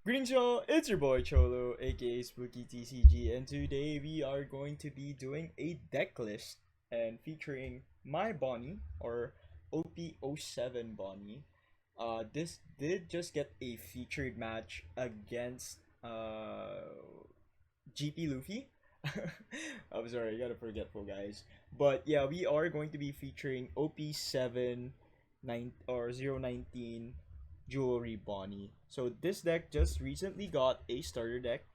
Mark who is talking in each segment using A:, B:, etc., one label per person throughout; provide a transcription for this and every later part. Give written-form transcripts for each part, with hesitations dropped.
A: Greetings, y'all. It's your boy Cholo, aka Spooky TCG, and today we are going to be doing a deck list and featuring my Bonney or OP-07 Bonney. This did just get a featured match against GP Luffy. I'm sorry, I got a forgetful guys. But yeah, we are going to be featuring OP-7 9 or 019 Jewelry Bonnie. So this deck just recently got a starter deck.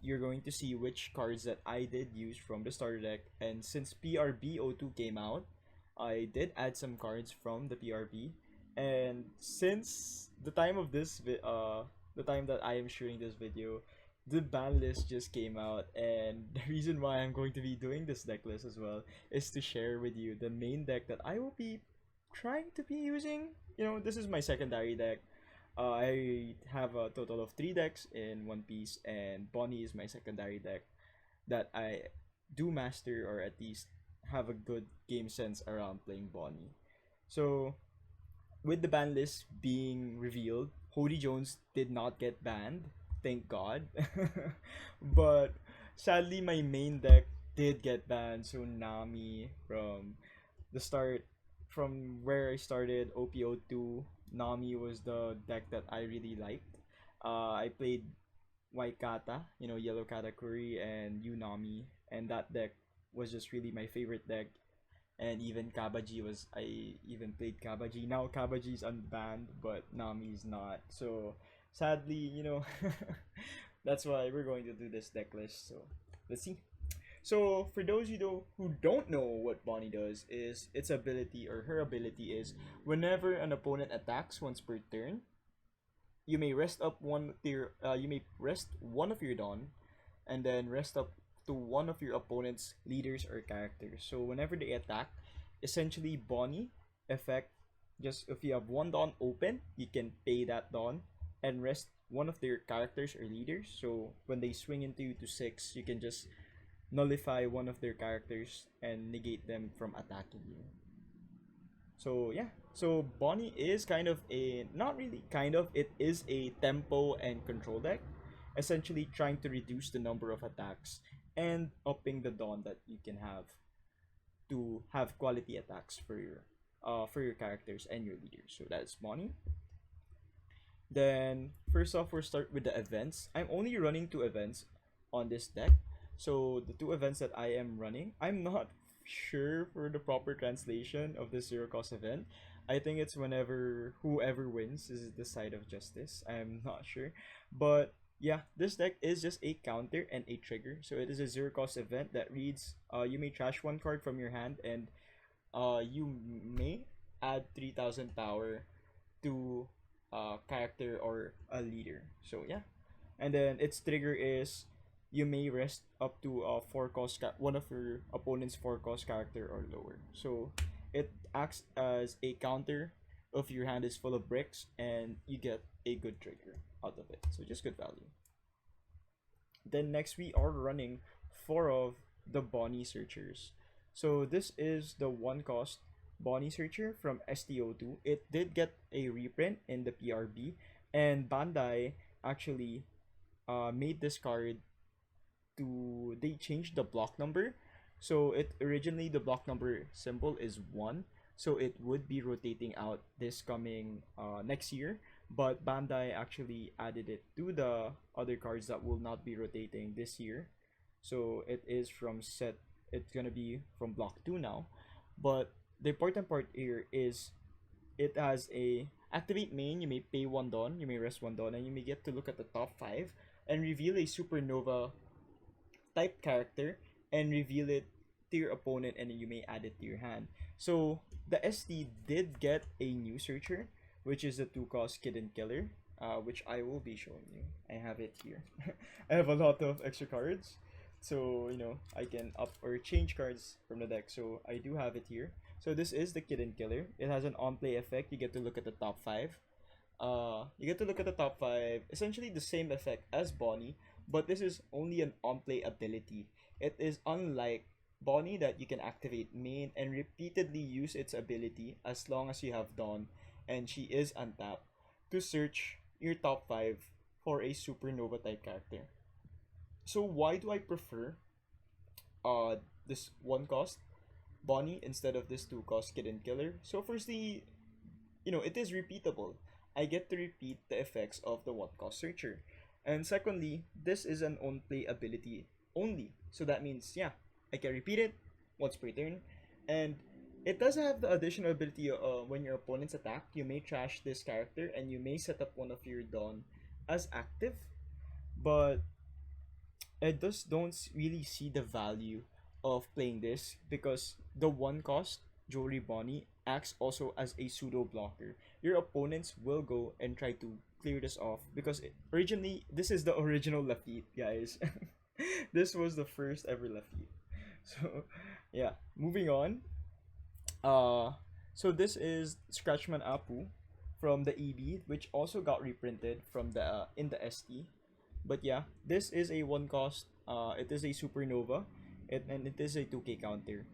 A: You're going to see which cards that I did use from the starter deck, and since PRB02 came out, I did add some cards from the PRB. And since the time that I am shooting this video, the ban list just came out, and the reason why I'm going to be doing this deck list as well is to share with you the main deck that I will be trying to be using. This is my secondary deck. I have a total of 3 decks in One Piece, and Bonnie is my secondary deck that I do master, or at least have a good game sense around playing Bonnie. So, with the ban list being revealed, Hody Jones did not get banned, thank God. But sadly, my main deck did get banned. So Nami the start from where I started OPO2, Nami was the deck that I really liked. I played White Kata, Yellow Katakuri, and Unami, and that deck was just really my favorite deck. And even Kabaji was, I even played Kabaji. Now Kabaji's unbanned, but Nami's not. So sadly, that's why we're going to do this deck list. So let's see. So for those who don't know what Bonnie does, is its ability, or her ability is, whenever an opponent attacks once per turn, you may rest one of your Dawn, and then rest up to one of your opponent's leaders or characters. So whenever they attack, essentially Bonnie effect, just if you have one Dawn open, you can pay that Dawn and rest one of their characters or leaders. So when they swing into you to 6, you can just nullify one of their characters and negate them from attacking you. So yeah, so Bonnie is kind of a, not really kind of, it is a tempo and control deck, essentially trying to reduce the number of attacks and upping the dawn that you can have to have quality attacks for your characters and your leaders. So that's Bonnie. Then first off, we'll start with the events. I'm only running 2 events on this deck. So the 2 events that I am running, I'm not sure for the proper translation of the zero cost event. I think it's whenever whoever wins is the side of justice. I'm not sure. But yeah, this deck is just a counter and a trigger. So it is a zero cost event that reads, you may trash one card from your hand, and you may add 3,000 power to a character or a leader. So yeah. And then its trigger is, you may rest up to one of your opponent's 4 cost character or lower. So it acts as a counter if your hand is full of bricks, and you get a good trigger out of it. So just good value. Then next we are running 4 of the Bonnie Searchers. So this is the 1 cost Bonnie Searcher from STO2. It did get a reprint in the PRB, and Bandai actually made this card to, they changed the block number. So it originally, the block number symbol is 1, so it would be rotating out this coming next year, but Bandai actually added it to the other cards that will not be rotating this year. So it is from set, it's gonna be from block 2 now. But the important part here is, it has a activate main, you may pay 1 Dawn, you may rest 1 Dawn, and you may get to look at the top 5 and reveal a supernova type character and reveal it to your opponent, and then you may add it to your hand. So the ST did get a new searcher, which is the 2 cost Kid Killer, which I will be showing you. I have it here. I have a lot of extra cards, so I can up or change cards from the deck. So I do have it here. So this is the Kid Killer. It has an on play effect. You get to look at the top 5. Essentially the same effect as Bonnie, but this is only an on-play ability. It is unlike Bonnie, that you can activate main and repeatedly use its ability as long as you have Dawn and she is untapped, to search your top 5 or a supernova type character. So why do I prefer uh this one cost Bonney instead of this two cost Kid and Killer? So firstly, it is repeatable. I get to repeat the effects of the one cost searcher. And secondly, this is an on play ability only. So that means, yeah, I can repeat it once per turn. And it does have the additional ability, when your opponents attack, you may trash this character and you may set up one of your Dawn as active. But I just don't really see the value of playing this because the one cost Jewelry Bonnie acts also as a pseudo blocker. Your opponents will go and try to clear this off because originally this is the original lefty, guys. This was the first ever lefty. So yeah, moving on. Uh so this is Scratchman Apu from the EB, which also got reprinted from the in the ST. But yeah, this is a one cost. It is a supernova, and it is a 2K counter.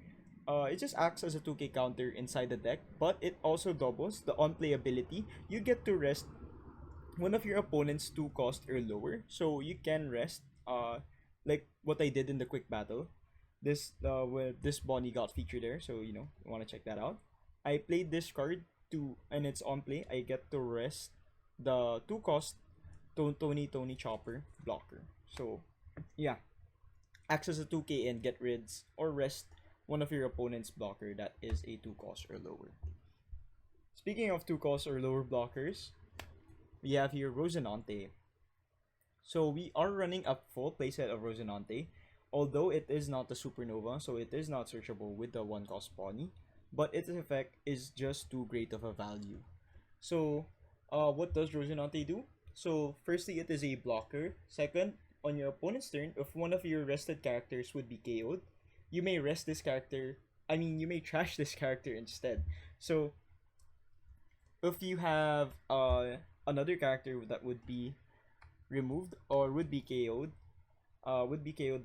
A: It just acts as a 2K counter inside the deck, but it also doubles the on play ability. You get to rest one of your opponent's two cost or lower, so you can rest. Like what I did in the quick battle. This where this Bonnie got featured there, so you want to check that out. I played this card to, and it's on play. I get to rest the two cost Tony Chopper blocker. So yeah, access a 2K and get rids or rest one of your opponent's blocker that is a 2 cost or lower. Speaking of 2 cost or lower blockers, we have here Rosinante. So we are running a full playset of Rosinante, although it is not a supernova, so it is not searchable with the 1 cost Bonnie, but its effect is just too great of a value. So what does Rosinante do? So firstly, it is a blocker. Second, on your opponent's turn, if one of your rested characters would be KO'd, you may rest this character. I mean, you may trash this character instead. So if you have another character that would be removed or would be KO'd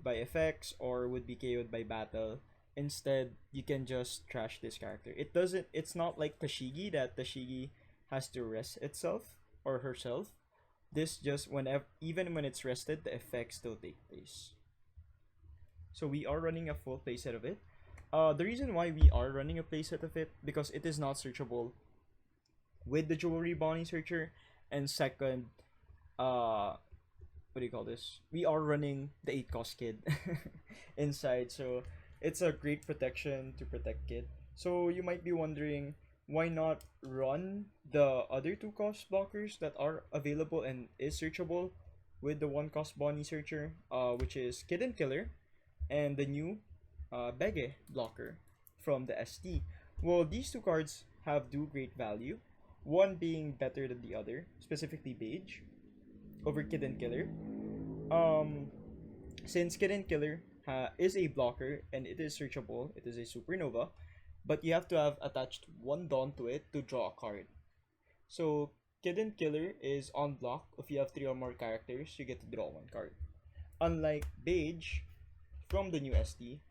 A: by effects or would be KO'd by battle. Instead, you can just trash this character. It's not like Tashigi that Tashigi has to rest itself or herself. This just whenever, even when it's rested, the effects still take place. So we are running a full playset of it. The reason why we are running a playset of it because it is not searchable with the Jewelry Bonnie searcher, and second, what do you call this? We are running the 8 cost Kid inside, so it's a great protection to protect Kid. So you might be wondering, why not run the other 2 cost blockers that are available and is searchable with the 1 cost Bonnie searcher, which is Kid and Killer and the new Bege blocker from the ST. Well, these 2 cards do great value, one being better than the other, specifically Beige over Kid and Killer. Since Kid and Killer is a blocker and it is searchable, it is a supernova, but you have to have attached one Dawn to it to draw a card. So Kid and Killer is on block. If you have 3 or more characters, you get to draw one card. Unlike Beige from the new ST,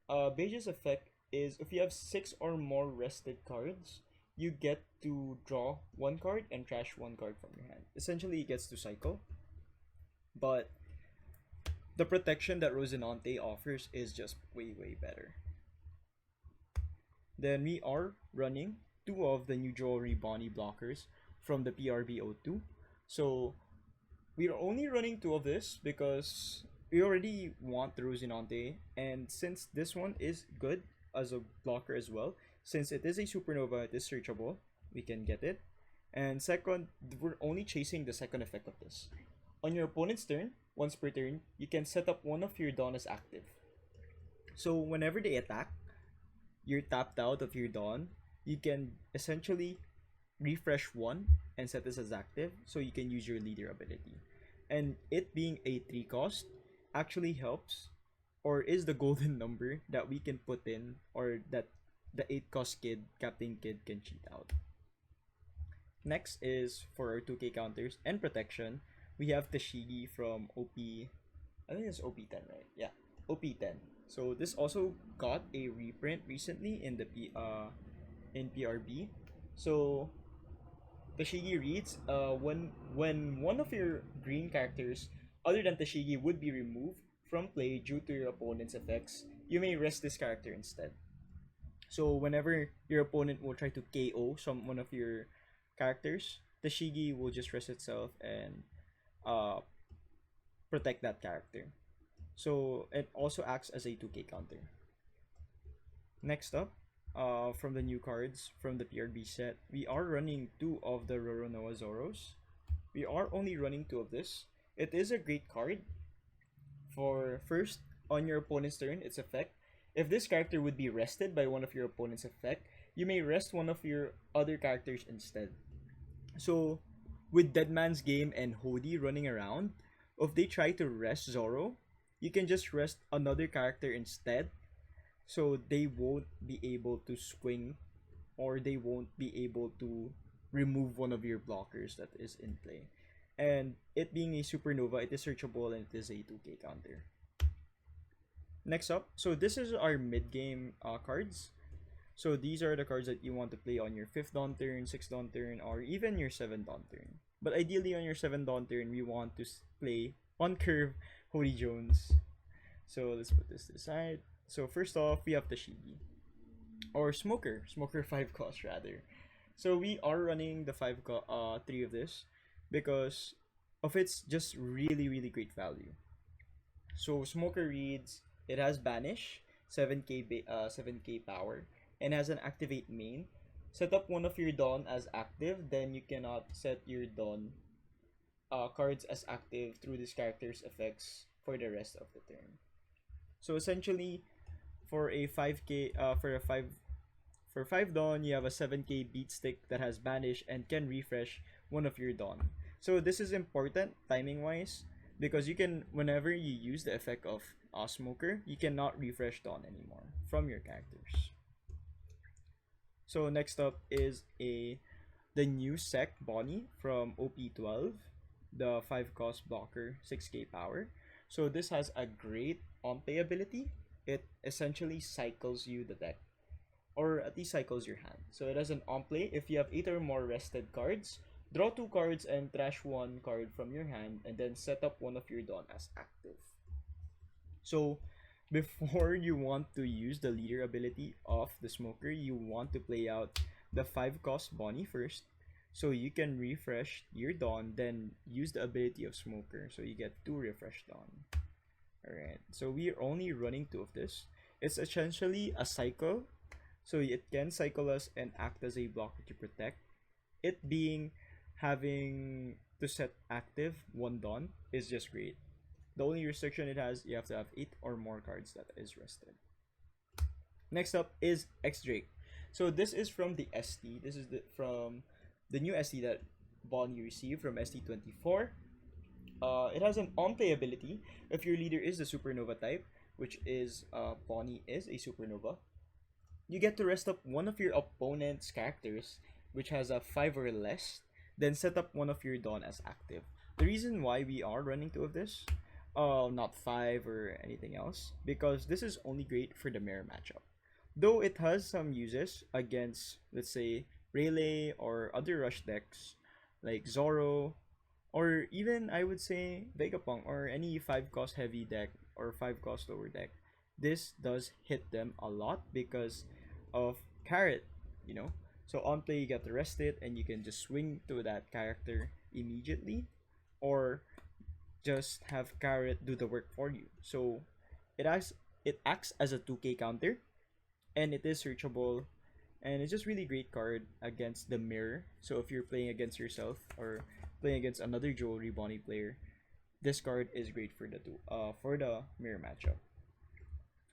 A: Beige's effect is if you have 6 or more rested cards, you get to draw one card and trash one card from your hand. Essentially, it gets to cycle. But the protection that Rosinante offers is just way better. Then we are running 2 of the new Jewelry Bonnie blockers from the PRB02. So we are only running 2 of this because we already want the Rosinante, and since this one is good as a blocker as well, since it is a supernova, it is searchable, we can get it. And second, we're only chasing the second effect of this. On your opponent's turn, once per turn, you can set up one of your Dawn as active. So whenever they attack, you're tapped out of your Dawn, you can essentially refresh one and set this as active so you can use your leader ability. And it being a 3 cost actually helps, or is the golden number that we can put in, or that the 8 cost Kid, Captain Kid, can cheat out. Next is for our 2K counters and protection. We have Tashigi from I think it's OP-10, right? Yeah, OP-10. So this also got a reprint recently in the in PRB. So Tashigi reads, when one of your green characters other than Tashigi would be removed from play due to your opponent's effects, you may rest this character instead. So whenever your opponent will try to KO one of your characters, Tashigi will just rest itself and uh, protect that character. So it also acts as a 2K counter. Next up, from the new cards from the PRB set, we are running two of the Roronoa Zoros. We are only running two of this. It is a great card for first on your opponent's turn, its effect. If this character would be rested by one of your opponent's effect, you may rest one of your other characters instead. So, with Deadman's Game and Hody running around, if they try to rest Zoro, you can just rest another character instead, so they won't be able to swing or they won't be able to remove one of your blockers that is in play. And it being a supernova, it is searchable and it is a 2K counter. Next up, so this is our mid-game cards. So these are the cards that you want to play on your 5th Dawn turn, 6th Dawn turn, or even your 7th Dawn turn. But ideally on your 7th Dawn turn, we want to play on curve Hody Jones. So let's put this aside. So first off, we have Tashigi. Or Smoker 5 cost rather. So we are running the 3 of this because of its just really great value. So Smoker reads, it has Banish, 7k power, and has an activate main. Set up one of your Dawn as active, then you cannot set your Dawn cards as active through this character's effects for the rest of the turn. So essentially, for a 5k for 5 Dawn, you have a 7k beat stick that has Banish and can refresh one of your Dawn. So this is important timing wise because you can, whenever you use the effect of Smoker, you cannot refresh Dawn anymore from your characters. So next up is the new Sec Bonney from OP-12, the 5 cost blocker, 6k power. So this has a great on-play ability. It essentially cycles you the deck, or at least cycles your hand. So it has an on-play. If you have 8 or more rested cards, draw 2 cards and trash 1 card from your hand, and then set up one of your Dawn as active. So before you want to use the leader ability of the Smoker, you want to play out the 5 cost Bonney first, so you can refresh your Dawn, then use the ability of Smoker, so you get 2 refresh Dawn. Alright, so we are only running 2 of this. It's essentially a cycle, so it can cycle us and act as a blocker to protect. It being having to set active 1 Dawn is just great. The only restriction it has, you have to have 8 or more cards that is rested. Next up is X-Drake. So this is from the ST. This is from the new ST that Bonney received from ST24. It has an on-play ability. If your leader is the supernova type, which is Bonney is a supernova, you get to rest up one of your opponent's characters, which has a 5 or less, then set up one of your Dawn as active. The reason why we are running 2 of this, not 5 or anything else, because this is only great for the mirror matchup. Though it has some uses against, let's say, Rayleigh or other rush decks like Zoro, or even I would say Vegapunk or any 5 cost heavy deck or 5 cost lower deck. This does hit them a lot because of Carrot, you know. So on play you get to rest it and you can just swing to that character immediately, or just have Carrot do the work for you. So it acts as a 2k counter, and it is searchable, and it's just really great card against the mirror. So if you're playing against yourself or playing against another Jewelry Bonney player, this card is great for the mirror matchup.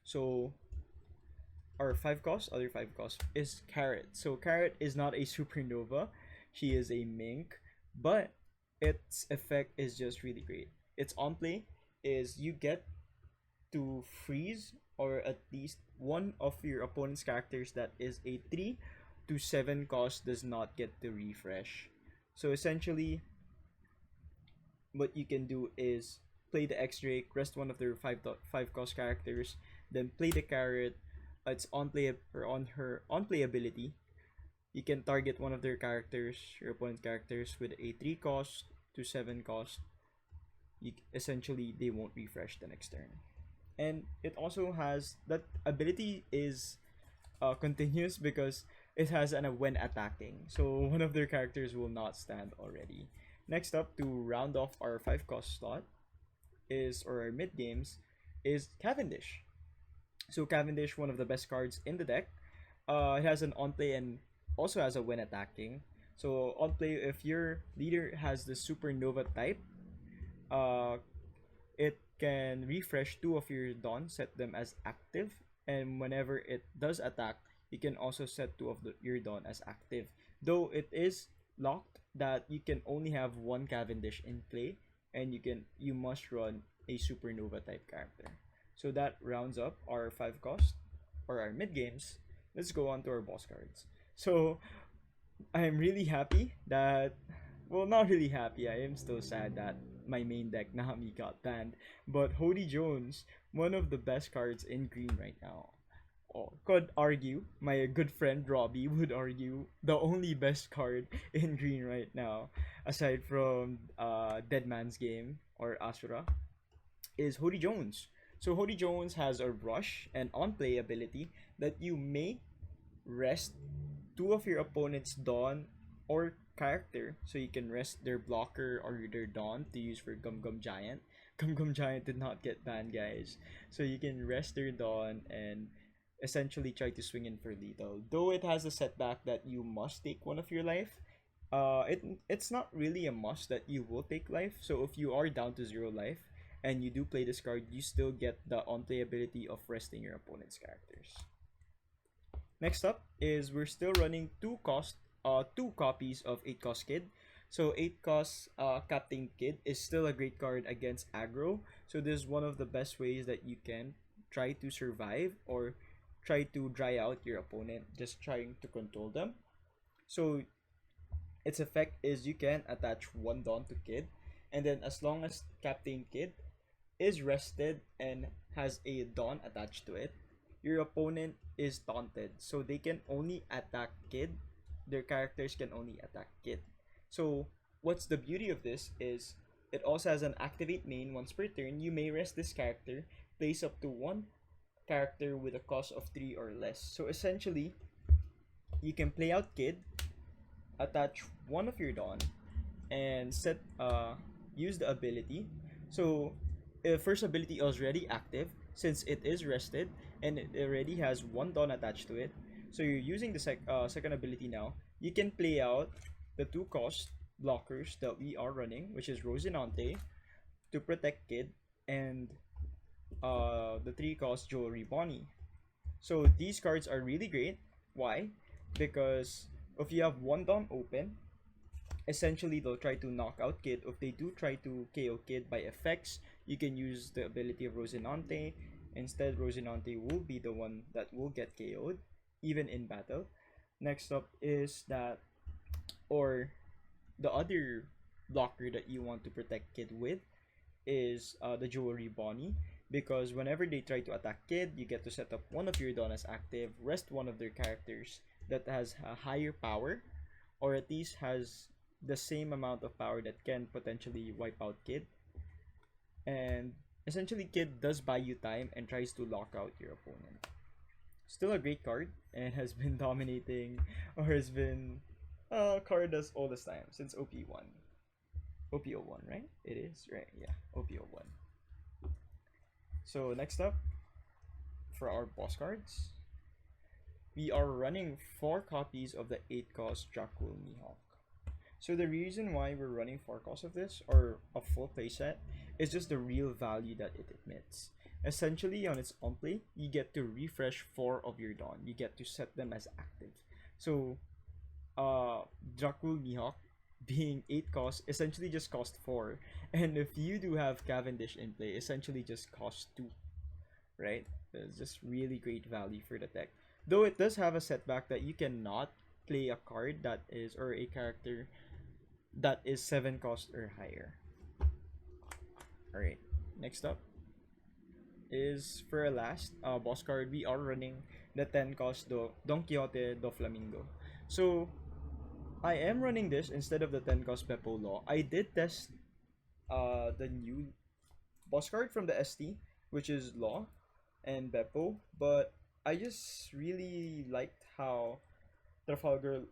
A: So our other 5 cost is Carrot. So Carrot is not a supernova, she is a mink, but its effect is just really great. Its on play is you get to freeze or at least one of your opponent's characters that is a 3 to 7 cost does not get to refresh. So essentially what you can do is play the X-Drake, rest one of their 5 cost characters, then play the Carrot. It's on play or on her on play ability You can target one of their characters, your opponent characters, with a 3 cost to 7 cost. Essentially, they won't refresh the next turn. And it also has that ability is continuous because it has an when attacking. So one of their characters will not stand already. Next up, to round off our 5 cost slot is, or our mid games, is Cavendish. So Cavendish, one of the best cards in the deck. It has an on play and also has a when attacking. So on play, if your leader has the supernova type, uh, it can refresh 2 of your Dawn, set them as active, and whenever it does attack, you can also set your Dawn as active. Though it is locked that you can only have one Cavendish in play, and you must run a supernova type character. So that rounds up our 5 cost or our mid games. Let's go on to our boss cards. So I'm really happy that, well, not really happy. I am still sad that my main deck Nami got banned. But Hody Jones, one of the best cards in green right now. Oh, could argue, my good friend Robbie would argue, the only best card in green right now, aside from Dead Man's Game or Asura, is Hody Jones. So Hody Jones has a rush and on play ability that you may rest 2 of your opponent's Dawn or character, so you can rest their blocker or their Dawn to use for Gum Gum Giant. Gum Gum Giant did not get banned, guys. So you can rest their Dawn and essentially try to swing in for lethal. Though it has a setback that you must take 1 of your life. It's not really a must that you will take life. So if you are down to 0 life and you do play this card, you still get the on play ability of resting your opponent's characters. Next up is we're still running 2 copies of 8 cost Kid. So 8 cost Captain Kid is still a great card against aggro. So this is one of the best ways that you can try to survive or try to dry out your opponent, just trying to control them. So its effect is you can attach 1 Dawn to Kid, and then as long as Captain Kid is rested and has a Dawn attached to it, your opponent is taunted. So they can only attack Kid. Their characters can only attack Kid. So what's the beauty of this is it also has an activate main once per turn. You may rest this character, place up to 1 character with a cost of 3 or less. So essentially, you can play out Kid, attach 1 of your Dawn, and use the ability. So first ability is already active since it is rested and it already has 1 Dawn attached to it. So you're using the second ability now. You can play out the 2 cost blockers that we are running, which is Rosinante to protect Kid, and the 3 cost Jewelry Bonney. So these cards are really great. Why? Because if you have 1 Dawn open, essentially they'll try to knock out Kid. If they do try to KO Kid by effects, you can use the ability of Rosinante. Instead, Rosinante will be the one that will get KO'd, even in battle. Next up is that, or the other blocker that you want to protect Kid with is the Jewelry Bonney. Because whenever they try to attack Kid, you get to set up 1 of your Dawn as active, rest 1 of their characters that has a higher power, or at least has the same amount of power that can potentially wipe out Kid. And essentially, Kid does buy you time and tries to lock out your opponent. Still a great card and has been dominating, or has been a card as old as time since OP1. OP01, right? It is, right? Yeah, OP01. So next up, for our boss cards, we are running 4 copies of the 8 cost Dracul Mihawk. So the reason why we're running 4 copies of this, or a full playset, is just the real value that it emits. Essentially, on its on play, you get to refresh 4 of your Dawn. You get to set them as active. So, Dracul Mihawk, being 8 cost, essentially just cost 4. And if you do have Cavendish in play, essentially just cost 2. Right? It's just really great value for the deck. Though it does have a setback that you cannot play a card that is, or a character that is 7 cost or higher. Alright, next up is for our last boss card. We are running the 10 cost Don Quixote do Flamingo. So I am running this instead of the 10 cost Beppo Law. I did test the new boss card from the ST, which is Law and Beppo, but I just really liked how Trafalgar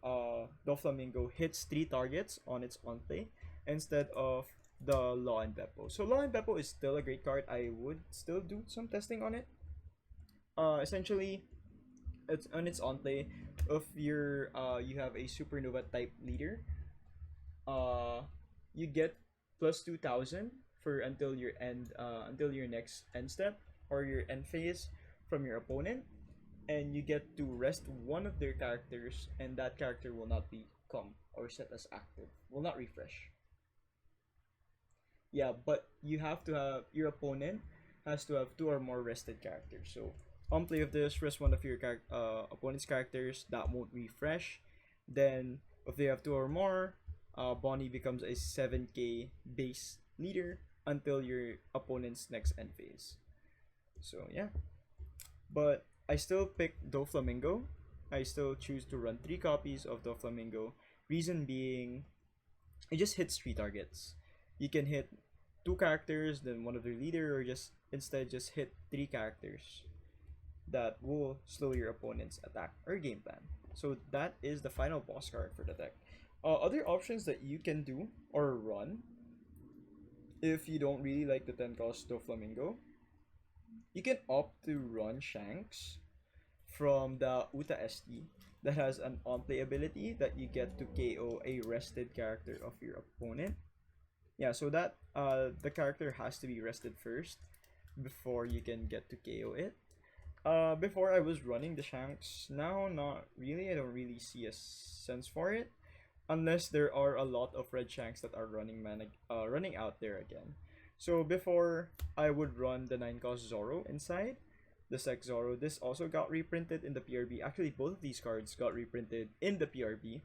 A: Doflamingo hits 3 targets on its on play instead of the Law and Beppo. So Law and Beppo is still a great card. I would still do some testing on it. Essentially, it's on its on play. If you have a supernova type leader, uh, you get plus 2,000 for until your next end step or your end phase from your opponent, and you get to rest one of their characters, and that character will not become or set as active, will not refresh. Yeah, but you have to have your opponent has to have two or more rested characters. So on play of this, rest one of your opponent's characters that won't refresh. Then if they have two or more, Bonney becomes a 7k base leader until your opponent's next end phase. So yeah, but I still pick Doflamingo. I still choose to run 3 copies of Doflamingo. Reason being, it just hits 3 targets. You can hit 2 characters, then one of their leader, or just hit 3 characters that will slow your opponent's attack or game plan. So that is the final boss card for the deck. Other options that you can do or run if you don't really like the 10 cost Doflamingo, you can opt to run Shanks from the Uta ST that has an on-play ability that you get to KO a rested character of your opponent. Yeah, so that the character has to be rested first before you can get to KO it. Before I was running the Shanks, now not really. I don't really see a sense for it unless there are a lot of red Shanks that are running out there again. So before I would run the 9 cost Zoro inside the Sec Zoro. This also got reprinted in the PRB. Actually, both of these cards got reprinted in the PRB.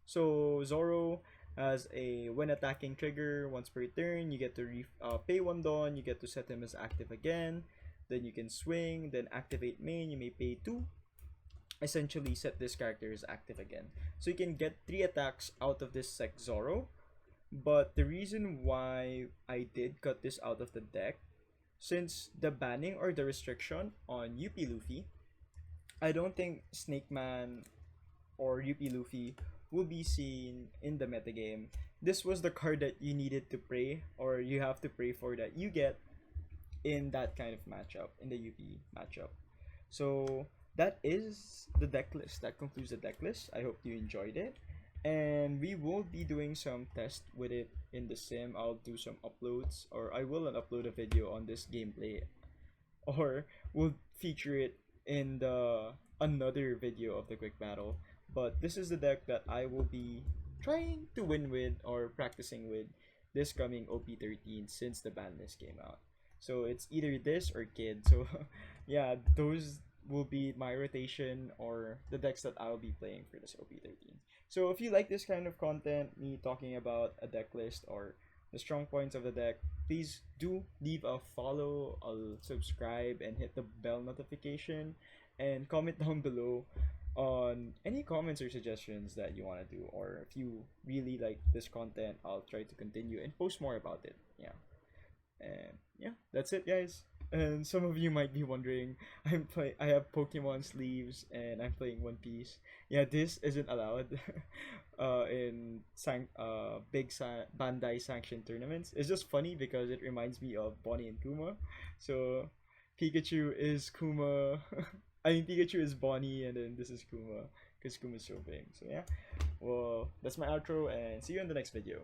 A: So Zoro has a when attacking trigger once per turn. You get to pay 1 Dawn. You get to set him as active again. Then you can swing. Then activate main. You may pay 2. Essentially, set this character as active again. So you can get 3 attacks out of this Sec Zoro. But the reason why I did cut this out of the deck, since the banning or the restriction on UP Luffy, I don't think Snake Man or UP Luffy will be seen in the metagame. This was the card that you needed to pray, or you have to pray for, that you get in that kind of matchup, in the UP matchup. So that is the deck list. That concludes the deck list. I hope you enjoyed it. And we will be doing some tests with it in the sim. I'll do some uploads, or I will upload a video on this gameplay, or we'll feature it in the another video of the quick battle. But this is the deck that I will be trying to win with or practicing with this coming OP-13 since the Banlist came out. So it's either this or Kid. So yeah, those will be my rotation or the decks that I'll be playing for this OP-13. So if you like this kind of content, me talking about a deck list or the strong points of the deck, please do leave a follow, a subscribe, and hit the bell notification, and comment down below on any comments or suggestions that you want to do, or if you really like this content, I'll try to continue and post more about it. Yeah. And yeah, that's it, guys. And some of you might be wondering, I have Pokemon sleeves and I'm playing One Piece. Yeah, this isn't allowed in Bandai sanctioned tournaments. It's just funny because it reminds me of Bonney and Kuma. So Pikachu is Kuma. I mean, Pikachu is Bonney, and then this is Kuma because Kuma's so big. So yeah, well, that's my outro, and see you in the next video.